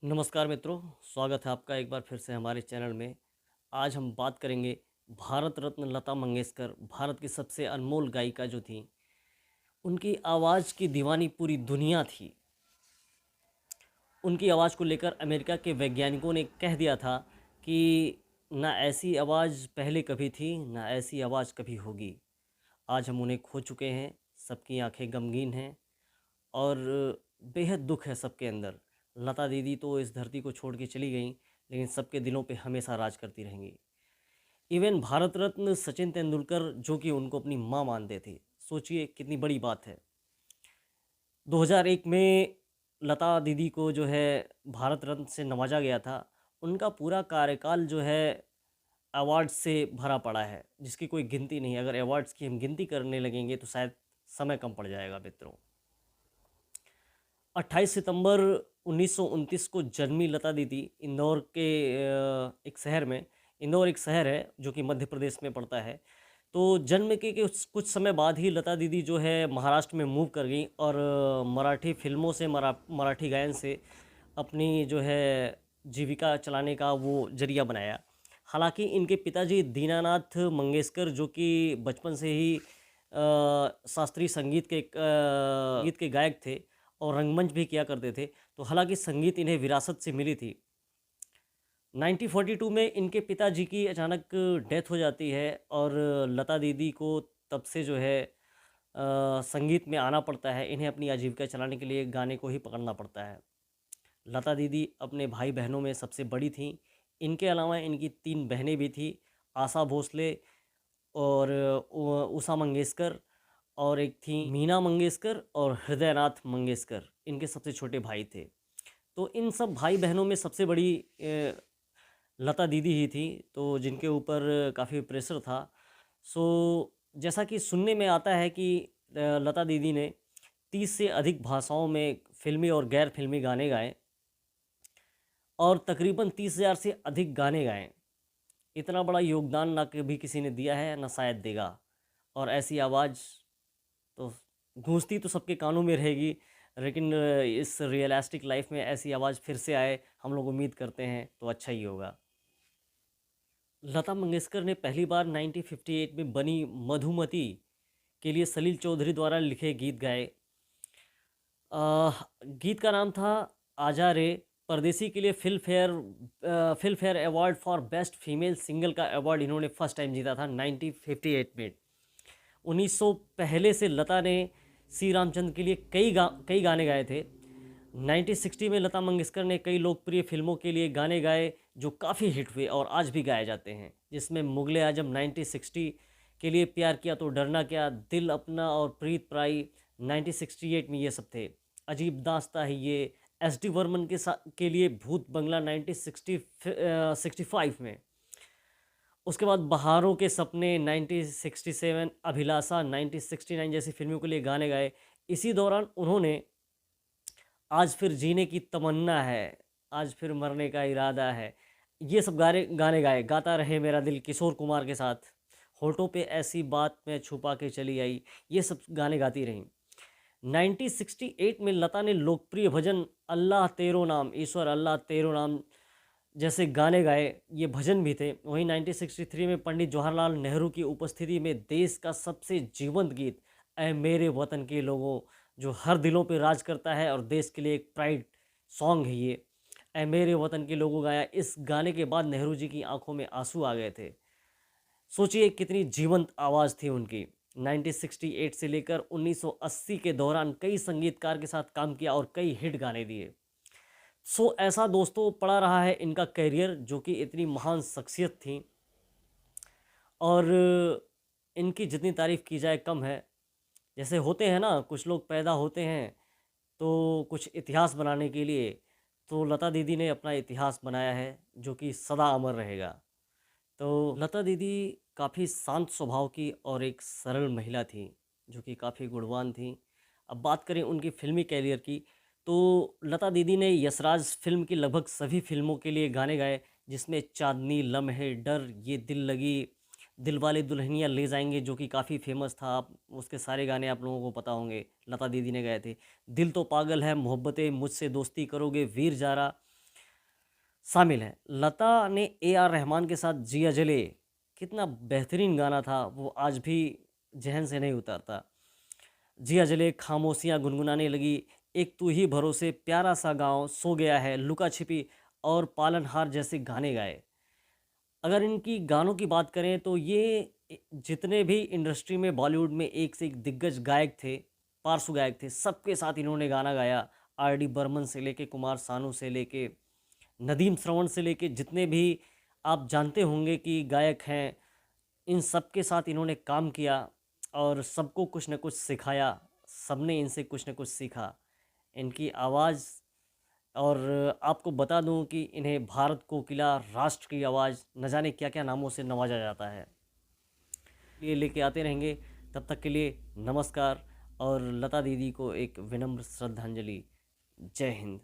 नमस्कार मित्रों, स्वागत है आपका एक बार फिर से हमारे चैनल में। आज हम बात करेंगे भारत रत्न लता मंगेशकर, भारत की सबसे अनमोल गायिका जो थी। उनकी आवाज़ की दीवानी पूरी दुनिया थी। उनकी आवाज़ को लेकर अमेरिका के वैज्ञानिकों ने कह दिया था कि ना ऐसी आवाज़ पहले कभी थी, ना ऐसी आवाज़ कभी होगी। आज हम उन्हें खो चुके हैं, सबकी आंखें गमगीन हैं और बेहद दुख है सबके अंदर। लता दीदी तो इस धरती को छोड़ के चली गईं, लेकिन सबके दिलों पे हमेशा राज करती रहेंगी। इवन भारत रत्न सचिन तेंदुलकर जो कि उनको अपनी माँ मानते थे, सोचिए कितनी बड़ी बात है। 2001 में लता दीदी को जो है भारत रत्न से नवाजा गया था। उनका पूरा कार्यकाल जो है अवार्ड्स से भरा पड़ा है, जिसकी कोई गिनती नहीं। अगर अवार्ड्स की हम गिनती करने लगेंगे तो शायद समय कम पड़ जाएगा मित्रों। 28 सितंबर 1929 को जन्मी लता दीदी इंदौर के एक शहर में। इंदौर एक शहर है जो कि मध्य प्रदेश में पड़ता है। तो जन्म के कुछ समय बाद ही लता दीदी जो है महाराष्ट्र में मूव कर गई और मराठी फिल्मों से मराठी गायन से अपनी जो है जीविका चलाने का वो जरिया बनाया। हालांकि इनके पिताजी दीनानाथ मंगेशकर जो कि बचपन से ही शास्त्रीय संगीत के गीत के गायक थे और रंगमंच भी किया करते थे। तो हालांकि संगीत इन्हें विरासत से मिली थी। 1942 में इनके पिताजी की अचानक डेथ हो जाती है और लता दीदी को तब से जो है संगीत में आना पड़ता है। इन्हें अपनी आजीविका चलाने के लिए गाने को ही पकड़ना पड़ता है। लता दीदी अपने भाई बहनों में सबसे बड़ी थीं। इनके अलावा इनकी 3 बहनें भी थीं, आशा भोसले और उषा मंगेशकर, और एक थी मीना मंगेशकर और हृदयनाथ मंगेशकर। इनके सबसे छोटे भाई थे। तो इन सब भाई बहनों में सबसे बड़ी लता दीदी ही थी, तो जिनके ऊपर काफ़ी प्रेशर था। सो जैसा कि सुनने में आता है कि लता दीदी ने 30 से अधिक भाषाओं में फिल्मी और गैर फिल्मी गाने गाए और तकरीबन 30,000 से अधिक गाने गाए। इतना बड़ा योगदान ना कभी किसी ने दिया है, ना शायद देगा। और ऐसी आवाज़ तो गूंजती तो सबके कानों में रहेगी, लेकिन इस रियलिस्टिक लाइफ में ऐसी आवाज़ फिर से आए, हम लोग उम्मीद करते हैं तो अच्छा ही होगा। लता मंगेशकर ने पहली बार 1958 में बनी मधुमती के लिए सलील चौधरी द्वारा लिखे गीत गाए। गीत का नाम था आजा रे। परदेसी के लिए film fair award for best female single का अवार्ड इन्होंने फर्स्ट टाइम जीता था 1958 में। 1900 पहले से लता ने सी रामचंद्र के लिए कई गाने गाए थे। 1960 में लता मंगेशकर ने कई लोकप्रिय फिल्मों के लिए गाने गाए जो काफ़ी हिट हुए और आज भी गाए जाते हैं, जिसमें मुगले आजम 1960 के लिए, प्यार किया तो डरना क्या, दिल अपना और प्रीत प्राई 1968 में, ये सब थे। अजीब दास्ता है ये एस डी वर्मन के लिए भूत बंगला 1965 में। उसके बाद बहारों के सपने 1967, अभिलाषा 1969 जैसी फिल्मों के लिए गाने गाए। इसी दौरान उन्होंने आज फिर जीने की तमन्ना है, आज फिर मरने का इरादा है, ये सब गाने गाने गाए। गाता रहे मेरा दिल किशोर कुमार के साथ, होठों पे ऐसी बात मैं छुपा के चली आई, ये सब गाने गाती रहीं। 1968 में लता ने लोकप्रिय भजन अल्लाह तेरो नाम, ईश्वर अल्लाह तेरो नाम जैसे गाने गाए, ये भजन भी थे। वहीं 1963 में पंडित जवाहरलाल नेहरू की उपस्थिति में देश का सबसे जीवंत गीत ऐ मेरे वतन के लोगों, जो हर दिलों पे राज करता है और देश के लिए एक प्राइड सॉन्ग है ये, ऐ मेरे वतन के लोगों गाया। इस गाने के बाद नेहरू जी की आंखों में आंसू आ गए थे। सोचिए कितनी जीवंत आवाज़ थी उनकी। 1968 से लेकर 1980 के दौरान कई संगीतकार के साथ काम किया और कई हिट गाने दिए। सो ऐसा दोस्तों पड़ा रहा है इनका करियर, जो कि इतनी महान शख्सियत थी और इनकी जितनी तारीफ़ की जाए कम है। जैसे होते हैं ना, कुछ लोग पैदा होते हैं तो कुछ इतिहास बनाने के लिए, तो लता दीदी ने अपना इतिहास बनाया है जो कि सदा अमर रहेगा। तो लता दीदी काफ़ी शांत स्वभाव की और एक सरल महिला थी, जो कि काफ़ी गुणवान थी। अब बात करें उनकी फ़िल्मी कैरियर की, तो लता दीदी ने यशराज फ़िल्म की लगभग सभी फ़िल्मों के लिए गाने गाए, जिसमें चाँदनी, लम्हे, डर, ये दिल लगी, दिलवाले दुल्हनिया ले जाएंगे जो कि काफ़ी फेमस था। आप उसके सारे गाने आप लोगों को पता होंगे, लता दीदी ने गाए थे। दिल तो पागल है, मोहब्बतें, मुझसे दोस्ती करोगे, वीर ज़ारा, शामिल हैं। लता ने ए आर रहमान के साथ जिया जले, कितना बेहतरीन गाना था, वो आज भी जहन से नहीं उतरता। जिया जले, खामोशियाँ गुनगुनाने लगी, एक तू ही भरोसे, प्यारा सा गाँव, सो गया है, लुका छिपी और पालनहार जैसे गाने गाए। अगर इनकी गानों की बात करें तो ये जितने भी इंडस्ट्री में बॉलीवुड में एक से एक दिग्गज गायक थे, पार्श्व गायक थे, सबके साथ इन्होंने गाना गाया। आर डी बर्मन से लेके कुमार सानू से लेके नदीम श्रवण से लेके जितने भी आप जानते होंगे कि गायक हैं, इन सब के साथ इन्होंने काम किया और सबको कुछ न कुछ सिखाया। सबने इनसे कुछ न कुछ सीखा। इनकी आवाज़, और आपको बता दूं कि इन्हें भारत कोकिला, राष्ट्र की आवाज़, न जाने क्या क्या नामों से नवाजा जाता है। ये लेके आते रहेंगे। तब तक के लिए नमस्कार, और लता दीदी को एक विनम्र श्रद्धांजलि। जय हिंद।